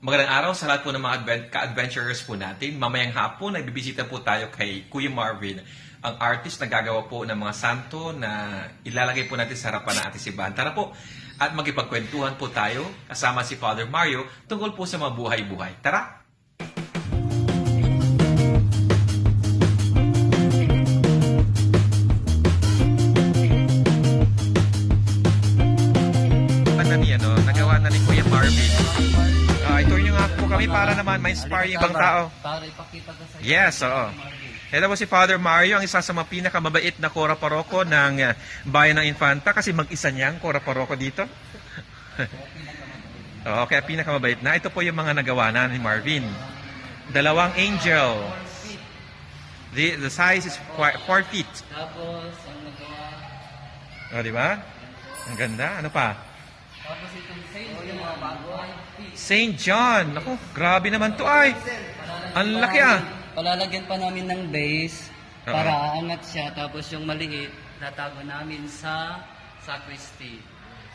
Magandang araw sa lahat po ng mga ka-adventurers po natin. Mamayang hapon, nagbibisita po tayo kay Kuya Marvin, ang artist na gagawa po ng mga santo na ilalagay po natin sa harapan ng ating simbahan. Tara po at magipagkwentuhan po tayo kasama si Father Mario tungkol po sa mga buhay-buhay. Tara! Nagawa na ni Kuya Marvin. Ito nyo nga po kami para naman ma-inspire yung ibang tao. Para ipakita ko sa Yes, oo. Ito po si Father Mario, ang isa sa mga pinakamabait na kora paroko ng Bayan ng Infanta kasi mag-isa niya ang kora paroko dito. Oo, kaya pinakamabait na. Ito po yung mga nagawa na ni Marvin. Dalawang angel. The size is 4 feet. Tapos, ang nagawa. O, di ba? Ang ganda. Ano pa? Tapos itong same, yung mga bago. St. John. Ako, grabe naman to ay. Ang laki ah. Palalagyan pa namin ng base Oo. para aangat siya. Tapos yung maliit, tatago namin sa sacristy.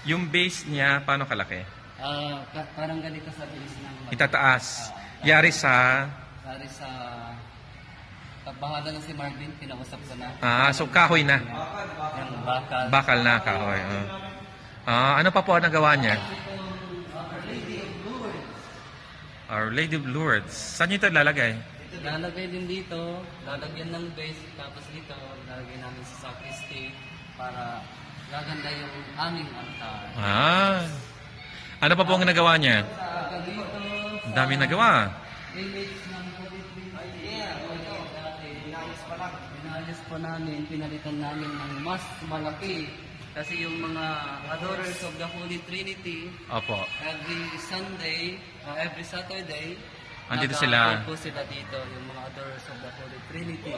Yung base niya, paano kalaki? Parang ganito sa base ng Itataas. Yari sa... Sorry sa... Bahala na si Marvin, kinausap ko na. So kahoy na. Yung bakal. Bakal na kahoy. Ano pa po ang nagawa niya? Our Lady of Lourdes. Saan niyo ito lalagay? Lalagay din dito, lalagyan ng base, tapos dito, lalagay namin sa sacristy para gaganda yung aming altar. Ano pa po ang nagawa niya? Saka dito, Ang dami nagawa. image ng Inaayos po namin, pinalitan namin ng mas malaki. Kasi yung mga adorers of the Holy Trinity, Opo. every Sunday, every Saturday, Andito sila. nag-upload po sila dito, yung mga adorers of the Holy Trinity.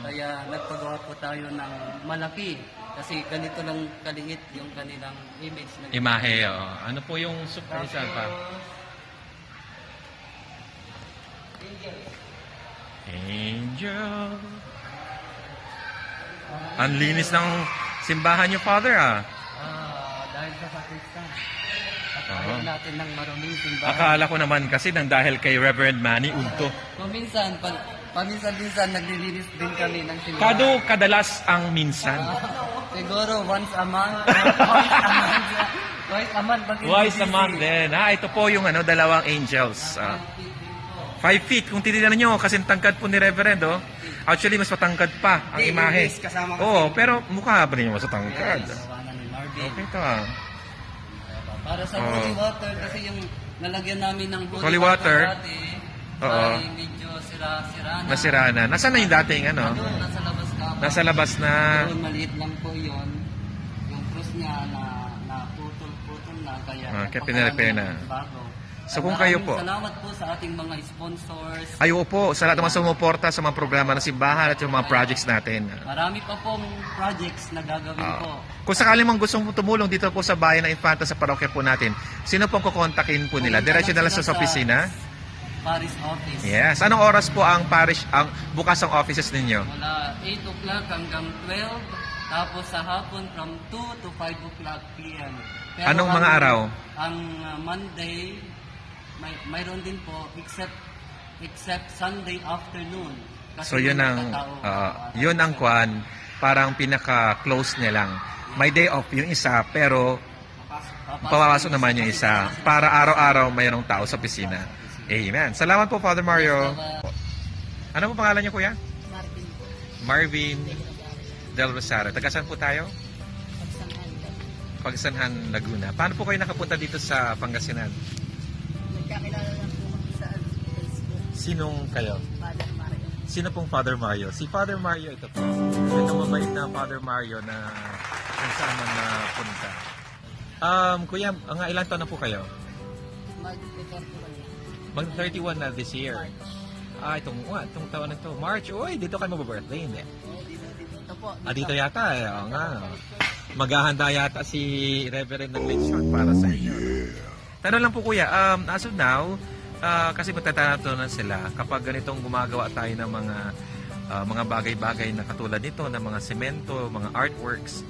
Kaya nagpagawa po tayo ng malaki. Kasi ganito lang kaliit yung kanilang image. Imahe. Ano po yung super isa pa? Angel. Ang linis ng simbahan niyo, Father, Dahil sa sakristan. At Oo. ayaw natin ng maruming simbahan. Akala ko naman kasi nang dahil kay Reverend Manny Ulto. Kuminsan, paminsan-minsan naglilinis din kami ng simbahan. Kadalas ang minsan. Siguro once a month. Twice a month. Twice a month din. Ito po yung dalawang angels. 5 feet. Kung tinitingnan nyo, kasi tangkad po ni Reverend, Actually, mas matangkad pa ang imahe. Oo, pero mukha pa rin mas matangkad. Okay ito Para sa holy water, kasi yung nalagyan namin ng Holy water. dati, Oo. ay medyo sira-sira na. Nasira na. Nasaan na yung dating Doon, nasa labas ka. Nasa labas na. Doon, maliit lang po yun. Yung cross niya na putol-putol na. Kaya Kaya pinrepair na. bago. So kung kayo po. Salamat po sa ating mga sponsors. Ayo po, sa lahat naman sumuporta sa mga programa ng simbahan at yung mga projects natin. Marami pa pong projects na gagawin po. Kung sakaling mang gustong tumulong dito po sa Bayan ng Infanta sa parokya po natin, sino pong kukontakin po nila? Diretso na lang sa opisina? Paris office. Yes. Anong oras po ang bukas ang offices ninyo? Mula 8 o'clock hanggang 12. Tapos sa hapon from 2 to 5 o'clock p.m. Pero Anong mga araw? Ang Monday, mayroon din po except Sunday afternoon. Kasi So yun ang yun ang kwan, parang pinaka-close niya lang. May day off yung isa pero papasok naman yung isa para araw-araw mayroong tao sa opisina. Amen. Salamat po, Father Mario. Ano po pangalan niyo, Kuya? Marvin po. Marvin Del Rosario. Taga saan po tayo? Pagsanhan, Laguna. Paano po kayo nakapunta dito sa Pangasinan? Nagkakilala lang po kami sa Facebook. Sinong kayo? Father Mario. Sino pong Father Mario? Si Father Mario ito po. Ito mabait na Father Mario na kung saan man napunta. Kuya, ilang taon na po kayo? Mag-return po kami. Mag-31 na this year. Itong taon na ito. March. Uy, dito kayo mag-birthday, hindi? Dito po. Dito yata. Oo nga. Maghahanda yata si Reverend ng lechon para sa inyo. Tanong lang po, Kuya. As of now, kasi magtatanatunan sila kapag ganitong gumagawa tayo ng mga bagay-bagay na katulad nito, ng mga semento, mga artworks.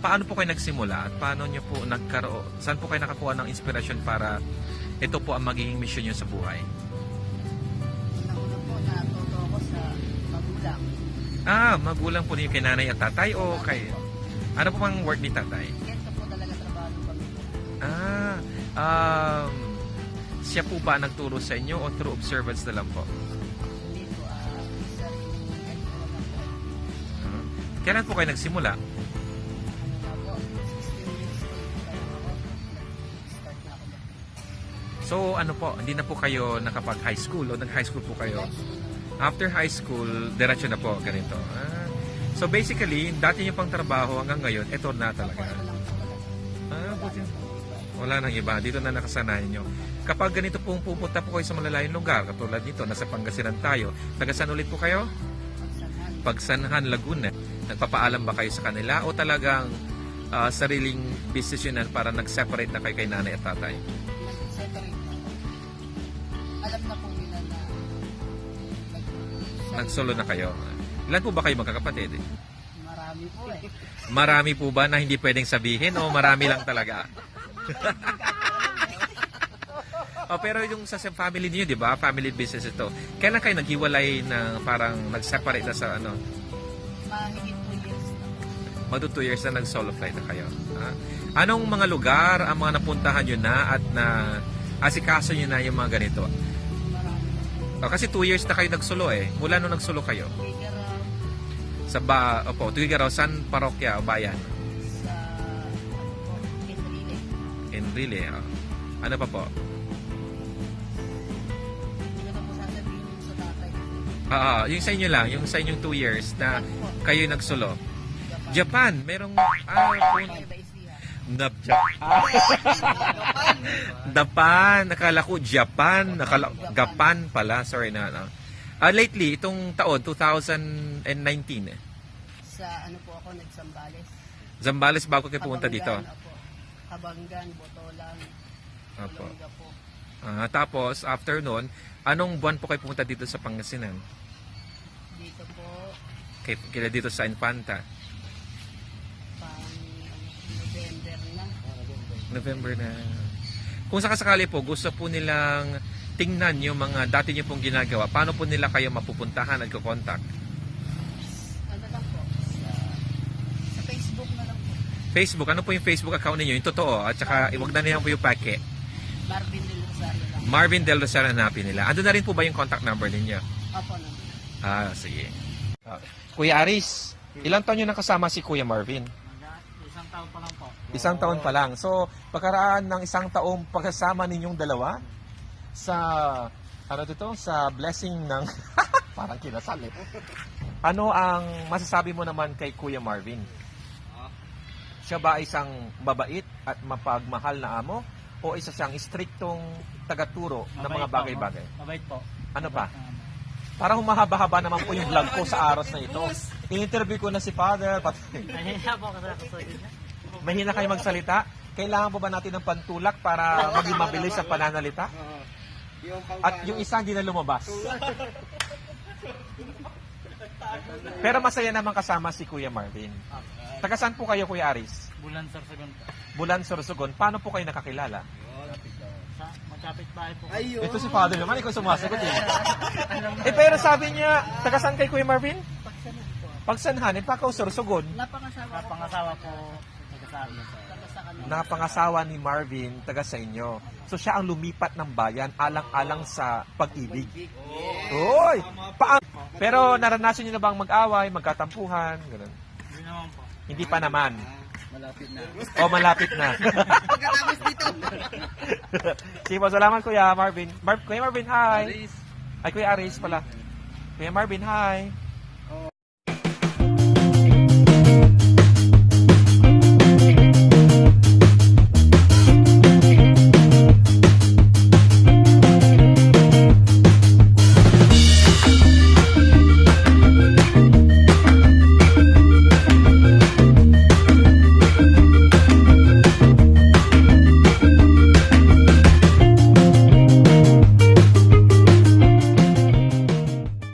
Paano po kayo nagsimula at paano nyo po nagkaroon? Saan po kayo nakakuha ng inspirasyon para ito po ang magiging mission nyo sa buhay? Una-una po, natuto ako sa magulang. Magulang po niyo kay nanay at tatay o kay... Ano po bang work ni tatay? Ganito po talaga trabaho ng pamilya. Siya po ba nagturo sa inyo o through observance na lang po? Hindi po, sariling ganito na po. Kailan po kayo nagsimula? Ano na po, 16 years old po tayo ako. Start na ako. So ano po, hindi na po kayo nakapag high school o nag high school po kayo? After high school, diretso na po ganito. So basically, dati niyo pang trabaho hanggang ngayon, ito na talaga. Ito lang po talaga. Buti. Wala nang iba. Dito na nakasanayan nyo. Kapag ganito pong pupunta po kayo sa malalayong lugar, katulad dito, nasa Pangasinan tayo, tagasan ulit po kayo? Pagsanhan. Pagsanhan, Laguna. Nagpapaalam ba kayo sa kanila o talagang sariling business yun na para nag-separate na kayo kay nanay at tatay? Nag-separate na ako. Alam na po nila na Nag-solo na kayo. Ilan po ba kayo magkakapatid? marami po eh. Marami po ba na hindi pwedeng sabihin o marami lang talaga? Pero yung sa family niyo, di ba? Family business ito. Kailan kayo naghiwalay na parang nag-separate na sa ano? Mahigit 2 years na. Magto 2 years na nag-solo flight na kayo. Anong mga lugar ang mga napuntahan nyo na at na asikaso nyo na yung mga ganito? Marami. Kasi 2 years na kayo nagsolo eh. Mula nung nagsolo kayo? Figure Sa Tuigaraw, saan parokya o bayan? sa po, Enrile. Enrile. Ano pa po? Hindi ko na po sasabihin yung sa tatay. Yung sa inyo lang, yung sa inyong 2 years na Japan po. kayo nagsolo. Japan. Japan, merong Nueva Ecija. Japan, nakala ko Japan, Gapan pala, sorry na. Lately, itong taon, 2019, Sa ano po ako, nagsambales. Zambales bago kayo pumunta dito. Opo. Habanggan, Botolan, Opo. Olonga po. Tapos, after nun, anong buwan po kayo pumunta dito sa Pangasinan? Dito po, Kaya dito sa Infanta? pang November na. November na. Kung sakasakali po, gusto po nilang tingnan yung mga dati nyo pong ginagawa, paano po nila kayo mapupuntahan at kukontak? Ano lang po, sa Facebook na lang po. Facebook, ano po yung Facebook account ninyo? Yung totoo, at saka iwag na nilang po yung pake. Marvin Del Rosario lang. Marvin Del Rosario hanapin nila. Ando na rin po ba yung contact number ninyo? Opo naman. Sige. Kuya Aris, ilang taon nyo nakasama si Kuya Marvin? Isang taon pa lang po. Isang taon pa lang. So, pagkaraan ng isang taong pagkasama ninyong dalawa sa sa blessing ng parang kinasal eh. Ano ang masasabi mo naman kay Kuya Marvin? Siya ba isang mabait at mapagmahal na amo o isa siyang striktong tagaturo ng mga bagay-bagay? Mabait po. Ano pa? Para humahaba-haba naman po yung vlog ko sa aras na ito. In-interview ko na si Father. Nahihiya po kasi ako sa inyo. Mahina kayo magsalita. Kailangan po ba natin ng pantulak para maging mabilis ang pananalita? At yung isa hindi na lumabas. Pero masaya naman kasama si Kuya Marvin. Taga saan po kayo, Kuya Aris? Bulan Sorsogon po. Bulan, Sorsogon. Paano po kayo nakakilala? Sa magkapit bahay po. Ito si Father naman, ikaw sumasagot eh. Pero sabi niya, taga saan kay Kuya Marvin? Pagsanhan, pakaw Sorsogon. Napangasawa po. Nagkasabi sa Napangasawa ni Marvin, taga sa inyo. So siya ang lumipat ng bayan alang-alang sa pag-ibig. Oy! Pero naranasan niyo na bang mag-away, magkatampuhan, ganun? Hindi naman po. Hindi pa naman. Malapit na. Malapit na. Pagkatapos dito. Sige po, salamat Kuya Marvin. Kuya Marvin, hi! Ay, Kuya Aris pala. Kuya Marvin, hi!